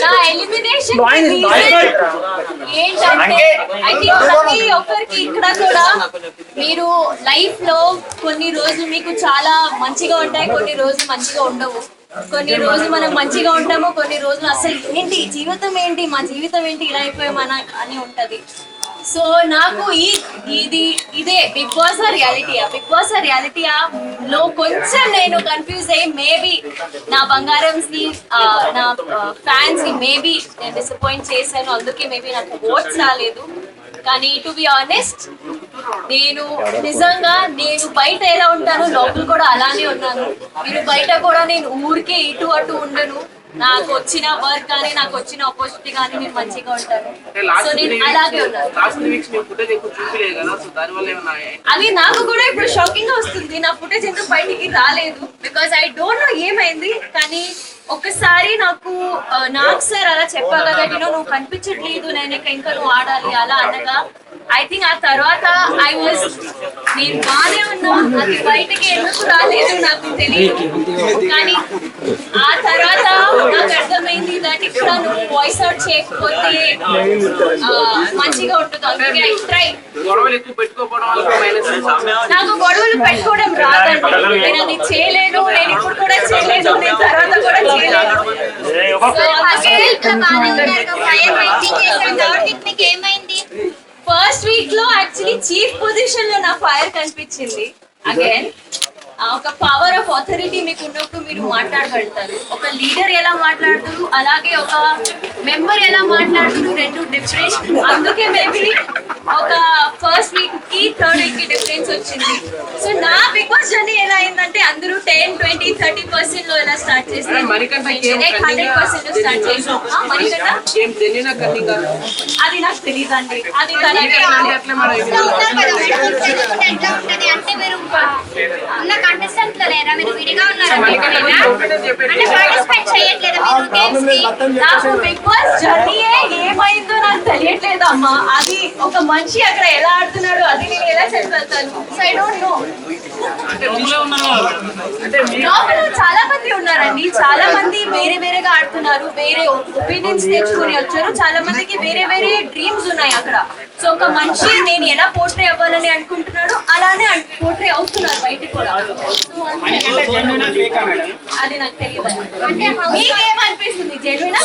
నా ఎలిమినేషన్ ఏంటంటే I think ప్రతి ఒక్కరికి ఇక్కడ కూడా మీరు లైఫ్ లో కొన్ని రోజులు మీకు చాలా మంచిగా ఉంటాయి, కొన్ని రోజులు మంచిగా ఉండవు. కొన్ని రోజులు మనం మంచిగా ఉంటాము, కొన్ని రోజులు అసలు ఏంటి జీవితం ఏంటి, మా జీవితం ఏంటి, ఇలా అయిపోయామని అని ఉంటది. సో నాకు ఇదే బిగ్ బాస్ రియాలిటీయా లో కొంచెం నేను కన్ఫ్యూజ్ అయ్యి మేబీ నా బంగారంని నా ఫ్యాన్స్ ని మేబీ నేను డిసప్పాయింట్ చేశాను, అందుకే మేబీ నాకు ఓట్స్ రాలేదు. కానీ టు బి ఆనెస్ట్ నేను నిజంగా నేను బయట ఎలా ఉంటాను లోపల కూడా అలానే ఉన్నాను. మీరు బయట కూడా నేను ఊరికే ఇటు అటు ఉండను. నాకు వచ్చిన వర్క్ కానీ నాకు వచ్చిన ఆపర్చునిటీ కానీ నేను మంచిగా ఉంటాను. సో నేను అలాగే ఉన్నాను. అది నాకు కూడా ఇప్పుడు షాకింగ్ గా వస్తుంది. నా ఫుటేజ్ ఎందుకు బయటికి రాలేదు బికాస్ ఐ డోంట్ నో ఏమైంది. కానీ ఒక్కసారి నాకు సార్ అలా చెప్పా కదా, నువ్వు కనిపించట్లేదు, నేను ఇంకా నువ్వు ఆడాలి అలా అనగా ఐ థింక్ ఆ తర్వాత నేను బాగానే ఉన్నా, అది బయటకి ఎందుకు రాలేదు నాకు తెలియదు. కానీ ఆ తర్వాత నాకు అర్థమైంది దట్ ఇక్కడ నువ్వు వాయిస్ అవుట్ చేయకపోతే మంచిగా ఉంటుంది. అందుకే ఐ ట్రై. నాకు గొడవలు పెట్టుకోవడం రాదండి, నేను అది చేయలేను, నేను ఇప్పుడు కూడా చేయలేను, నేను తర్వాత కూడా చేయలేను. ఫస్ట్ వీక్ లో యాక్చువల్లీ చీఫ్ పొజిషన్ లో నా ఫైర్ కనిపించింది. అగైన్ ఒక పవర్ ఆఫ్ అథారిటీ మీకు ఉన్నప్పుడు మీరు మాట్లాడగలుగుతారు. ఒక లీడర్ ఎలా మాట్లాడుతారు, అలాగే ఒక మెంబర్ ఎలా మాట్లాడుతారు, రెండు డిఫరెన్స్. అందుకే మేబీ ఒక ఫస్ట్ వీక్ కి థర్డ్ వీక్ కి డిఫరెన్స్ వచ్చింది. సో నా బిగ్ బాస్ జర్నీ ఎలా అయిందంటే అందరూ 10, 20, 30% లో ఎలా స్టార్ట్ చేస్తారు, 100% లో స్టార్ట్ చేసాం. అది నాకు తెలియదు అండి, అది నాకు బిగ్ బాస్ జర్నీ ఏమైందో నాకు తెలియట్లేదు అమ్మా. అది ఒక మనిషి అక్కడ ఎలా ఆడుతున్నాడు, అది నేను ఎలా చెప్పగలుగుతాను. So I don't know. చాలా మంది ఉన్నారండి, చాలా మంది వేరే వేరేగా ఆడుతున్నారు, వేరే ఒపీనియన్స్ తెచ్చుకొని వచ్చారు. చాలా మందికి వేరే వేరే డ్రీమ్స్ ఉన్నాయి అక్కడ. సో ఒక మనిషి నేను ఎలా పోర్ట్రే అవ్వాలని అనుకుంటున్నాడు, అలానే పోర్ట్రే అవుతున్నారు బయటికి కూడా. అది నాకు తెలియదు. అంటే మీకేమనిపిస్తుంది, జెన్యూనా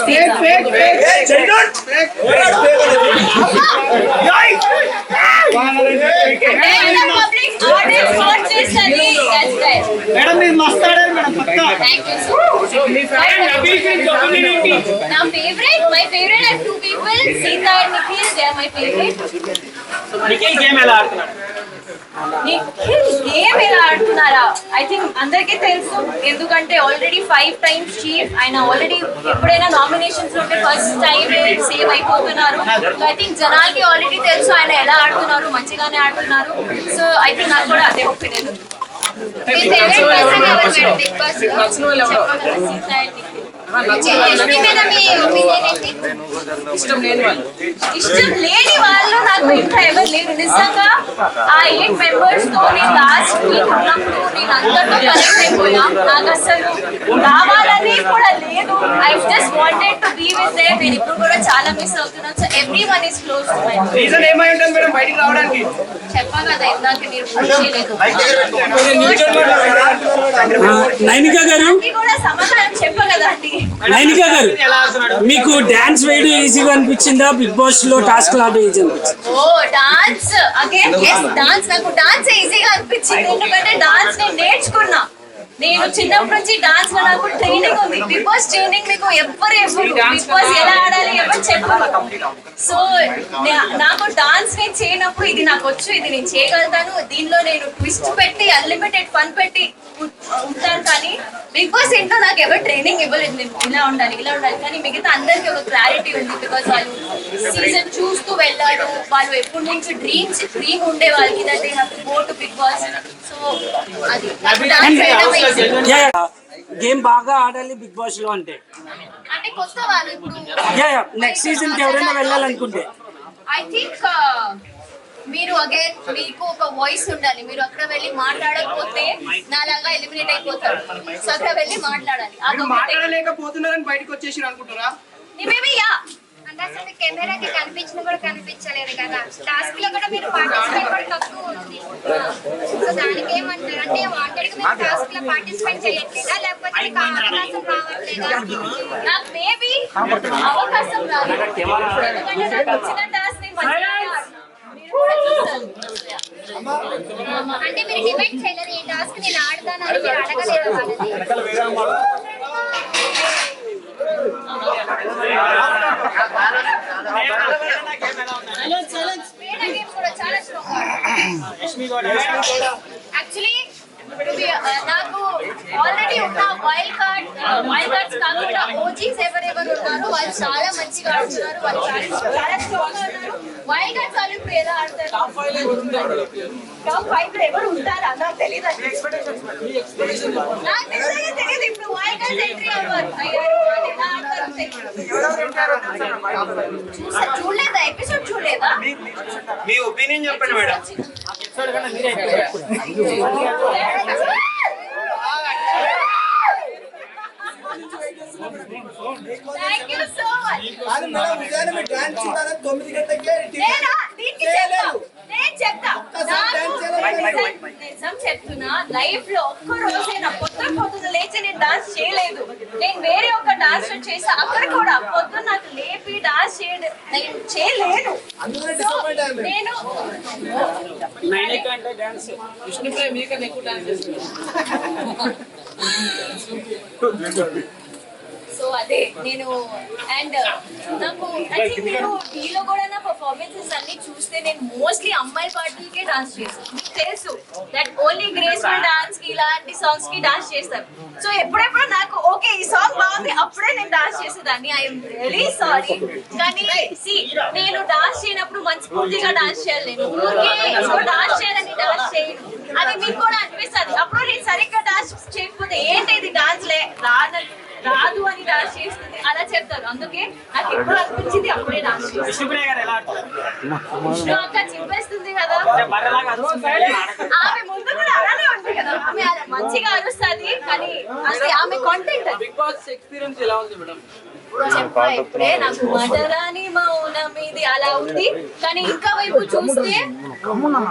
my favorite are two people, Seetha and Nikhil. They are my favorite. Nikhil game ఎలా ఆడుతున్నాడు? నిఖిల్ గేమ్ ఎలా ఆడుతున్నారా ఐ థింక్ అందరికీ తెలుసు, ఎందుకంటే ఆల్రెడీ 5 times చీఫ్. ఆయన ఆల్రెడీ ఎప్పుడైనా నామినేషన్స్ ఉంటే ఫస్ట్ టైం సేవ్ అయిపోతున్నారు. ఐ థింక్ జనాలకి ఆల్రెడీ తెలుసు ఆయన ఎలా ఆడుతున్నారు, మంచిగానే ఆడుతున్నారు. సో ఐ థింక్ నాకు కూడా అదే ఒపీనియన్. ఇష్టం లేని వాళ్ళు నాకు ఇంకా ఎవరు లేరు. నిజంగా ఆ 8 members తో నేను లాస్ట్ వీక్ ఉన్నప్పుడు నేను అందరితో కనెక్ట్ అయిపోయా. నాకు అసలు రావాలని కూడా లేదు. I just wanted to be with them. నేను ఇప్పుడు కూడా చాలా మిస్ అవుతున్నాను. So everyone is close to my. Reason ఏమై ఉంటుంది మేడం బయటికి రావడానికి? చెప్పా కదా ఇందాక మీరు చేయలేదు. నైనిక గారు కూడా సమాధానం చెప్పా కదా అండి. నైనిక గారు మీకు డాన్స్ వేయడం ఈజీగా అనిపించిందా, బిగ్ బాస్ లో టాస్క్ ఆడడం ఈజీ అనిపించింది? ఓ డాన్స్ అగైన్ ఎస్ డాన్స్. నాకు డాన్స్ ఈజీగా అనిపించింది, ఎందుకంటే డాన్స్ నేను నేర్చుకున్నా. నేను చిన్నప్పటి నుంచి డాన్స్ లో నాకు ట్రైనింగ్ ఉంది. బిగ్ బాస్ ట్రైనింగ్ మీకు ఎవ్వరు బిగ్ బాస్ ఎలా ఆడాలి ఎవరు చెప్పారు. సో నాకు డాన్స్ నేను చేయనప్పుడు ఇది నాకు వచ్చు, ఇది నేను చేయగలుగుతాను, దీనిలో నేను ట్విస్ట్ పెట్టి అన్లిమిటెడ్ ఫన్ పెట్టి ఉంటాను. కానీ బిగ్ బాస్ ఏంటో నాకు ఎవరు ట్రైనింగ్ ఇవ్వలేదు, నేను ఇలా ఉండాలి ఇలా ఉండాలి. కానీ మిగతా అందరికి ఒక క్లారిటీ ఉంది, బికాస్ వాళ్ళు సీజన్ చూస్తూ వెళ్ళారు. వాళ్ళు ఎప్పటి నుంచి డ్రీమ్ ఉండే వాళ్ళకి that they have to go to Bigg Boss. So అది గేమ్ బాగా ఆడాలి బిగ్ బాస్ లో అంటే కొత్త వాళ్ళు ఇప్పుడు నెక్స్ట్ సీజన్ కి ఎవరైనా వెళ్ళాలనుకుంటే ఐ థింక్ మీరు అగైన్ మీకు ఒక వాయిస్ ఉండాలి. మీరు అక్కడ వెళ్ళి మాట్లాడకపోతే నాలాగా ఎలిమినేట్ అయిపోతారు. సో అక్కడ వెళ్ళి మాట్లాడాలి. మాట్లాడలేకపోతున్నారని బయటకు వచ్చేసి అనుకుంటారా? మేబీ యా అంటే అసలు కెమెరాకి కనిపించిన కూడా కనిపించలేదు కదా. టాస్క్ లో కూడా మీరు పార్టిసిపేట్ కూడా తక్కువ ఉంది. సో దానికి ఏమంటారు? అంటే వాంటెడ్ గా మీరు టాస్క్ లో పార్టిసిపేట్ చేయట్లేదా, లేకపోతే మీకు అవకాశం రావట్లేదా? నాకు మేబీ అవకాశం రాదు. ఎందుకంటే నాకు ఇచ్చిన టాస్క్ ని మంచిగా మీరు కూడా చూస్తారు. అంటే మీరు డిబేట్ చేయలేరు ఈ టాస్క్ నేను ఆడతానని మీరు అడగలేదు వాళ్ళని. వేరే గేమ్ కూడా చాలా స్ట్రాంగ్. యాక్చువల్లీ నాకు ఆల్రెడీ ఉన్న వైల్డ్ కార్డ్స్ కాకుండా ఓజీస్ ఎవరెవరు ఉన్నారు వాళ్ళు చాలా మంచిగా ఆడుతున్నారు. వాళ్ళు చాలా స్ట్రాంగ్ ఉన్నారు. వైల్డ్ కార్డ్స్ వాళ్ళు ఇప్పుడు ఎలా ఆడతారు? టాప్ 5 లో ఎవరు ఉంటారా నాకు తెలియదు. నాకు నిజంగా తెలియదు. ఇప్పుడు వైల్డ్ కార్డ్స్ ఎంట్రీ అవ్వరు. అయ్యారు వాళ్ళు ఎలా ఆడతారో తెలియదు. చూడలేదా ఎపిసోడ్? చూడలేదా? మీ ఒపీనియన్ చెప్పండి madam. Thank you so much. అది మేడం ఉదయాన్నే మీరు డాన్స్ చూడాలని 9 గంటలకే నేనా? దీనికి చెప్తా. నేను చెప్తా. నిజం చెప్తున్నా, లైఫ్ లో ఒక్క రోజైనా పొద్దున లేచి నేను డాన్స్ చేయలేదు. నేను వేరే ఒక డాన్స్ చేసా, అక్కడ కూడా పొద్దున నాకు లేపి డాన్స్ నేను చేయలేను. అందుకనే డిసప్పాయింట్ అయ్యాను నేను విష్ణుప్రియ మీకన్నా ఎక్కువ డాన్స్ చేస్తుంది. సో అదే నేను అండ్ నాకు యాక్చువల్లీ మీరు టీలో కూడా నా పర్ఫార్మెన్సెస్ అన్ని చూస్తే నేను మోస్ట్లీ అమ్మాయి పార్టీకే డాన్స్ చేస్తాను. మీకు తెలుసు దట్ ఓన్లీ గ్రేస్ఫుల్ డాన్స్ కి ఇలాంటి సాంగ్స్ కి డాన్స్ చేస్తాను. సో ఎప్పుడెప్పుడు నాకు ఓకే ఈ సాంగ్ బాగుంది అప్పుడే నేను డాన్స్ చేసేదాన్ని. I'm really sorry. కానీ నేను డాన్స్ చేయనప్పుడు మనస్ఫూర్తిగా డాన్స్ చేయాలి. నేను ఊరికే డాన్స్ చేయాలని డాన్స్ చేయను. అది మీకు కూడా అనిపిస్తుంది. అప్పుడు నేను సరిగ్గా డాన్స్ చేయకపోతే ఏంటి ఇది డాన్స్ రాదు అని డాన్స్ చేస్తుంది అలా చెప్తారు. అందుకే నాకు ఎప్పుడు అనిపించింది అప్పుడే డాన్స్ చేస్తాను. విష్ణుప్రియ గారు ఎలా ఆడుతున్నారు? అక్క చింపేస్తుంది కదా. బర్రెలాగా అరుస్తుంది. ఆమె ముందు కూడా అలానే ఉంది కదా. ఆమె అలా మంచిగా అరుస్తుంది కానీ అసలు ఆమె కాంటెంట్ బిగ్ బాస్ ఎక్స్పీరియన్స్ ఎలా ఉంది మేడం? చెప్పా ఇప్పుడే. నాకు మటరాని మౌనం ఇది అలా ఉంది. కానీ ఇంకా వైపు చూస్తే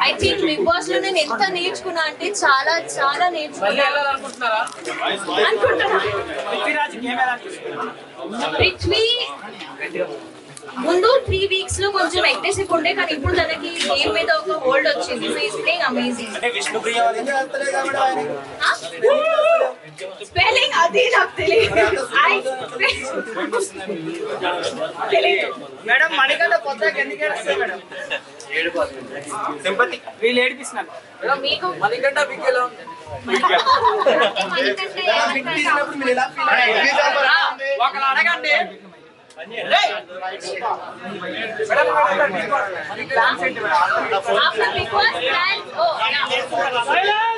ఐ థింక్ బిగ్ బాస్ లో నేను ఎంత నేర్చుకున్నా అంటే చాలా చాలా మళ్ళీ నేర్చుకున్నా వెళ్ళాలనుకుంటున్నారా? అనుకుంటున్నా. పృథ్వీరాజ్ గేమ్ ఎలా అనిపిస్తుంది? పృథ్వీ ముందు 3 weeks లో కొంచెం అగ్రెసివ్ ఉండే కానీ ఇప్పుడు తనకి గేమ్ మీద ఒక హోల్డ్ వచ్చింది. So is playing amazing. అంటే విష్ణుప్రియ ఎందుకు వెళ్తలే కాబట్టి ఆయన స్పెల్లింగ్ అది నాకు తెలియదు. మేడం మణికంఠ కొత్తగా ఎందుకు ఏడుస్తారు మేడం? సింపతి వీళ్ళు ఏడిపిస్తున్నారు. మీకు మణికంఠ బిగ్ ఎలా ఉంది? బిగ్ తీసినప్పుడు మీరు ఎలా ఫీల్ అయ్యారు? ఒకరు అడగండి. after Big Boss plans, oh yeah.